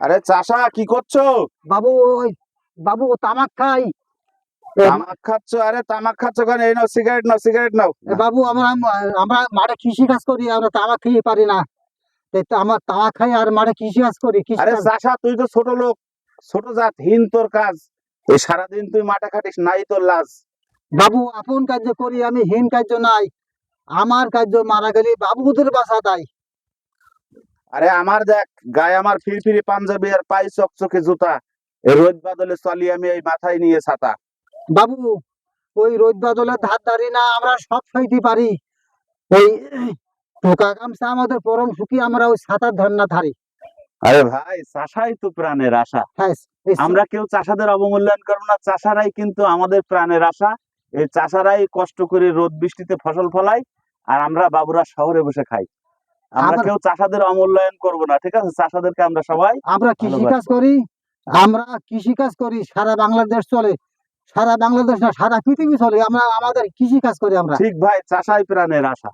আরে চাষা কি করছো? বাবু ওই বাবু তামাক খাই। তামাক খাচ্ছ? আরে তামাক খাচ্ছ কেন? এই নাও সিগারেট, নাও সিগারেট নাও। বাবু আমরা আমরা মাঠে কৃষি কাজ করি, আমরা তামাক খেয়ে পারি না। আমার তামাক খাই আর মাঠে কৃষি কাজ করি, কৃষি আরে কাজ। চাষা, তুই তো ছোট লোক, ছোট জাতহীন তোর কাজ। ওই সারাদিন তুই মাঠে খাটিস, নাই তোর লাজ। বাবু আপন কার্য করি আমি, হীন কার্য নাই। আমার কার্য মারা গেলে বাবুদের বাসা তাই। আরে আমার দেখ, গায়ে আমার ফিরফিরি পাঞ্জাবি আর পায়ে চকচকে জুতা, এই রোদ বাদলে চলি আমি এই মাথায় নিয়ে ছাতা। বাবু ওই রোদ বাদলের ধার ধারি না, আমরা সব সইতে পারি। ওই টোকা গামছা আমাদের পরম সুখী, আমরা ওই ছাতার ধার না ধারি। আরে ভাই, চাষাই তো প্রাণের আশা। হ্যাঁ আমরা কেউ চাষাদের অবমূল্যায়ন করবো না, চাষারাই কিন্তু আমাদের প্রাণের আশা। এই চাষারাই কষ্ট করে রোদ বৃষ্টিতে ফসল ফলায়, আর আমরা বাবুরা শহরে বসে খাই। আমরা কেউ চাষাদের অমূল্যায়ন করবো না, ঠিক আছে? চাষাদেরকে আমরা সবাই আমরা কৃষি কাজ ভালোবাসবো। করি। আমরা কৃষি কাজ করি, সারা বাংলাদেশ চলে। সারা বাংলাদেশ না, সারা পৃথিবী চলে। আমরা আমাদের কৃষি কাজ করি আমরা। ঠিক ভাই, চাষাই প্রাণের আশা।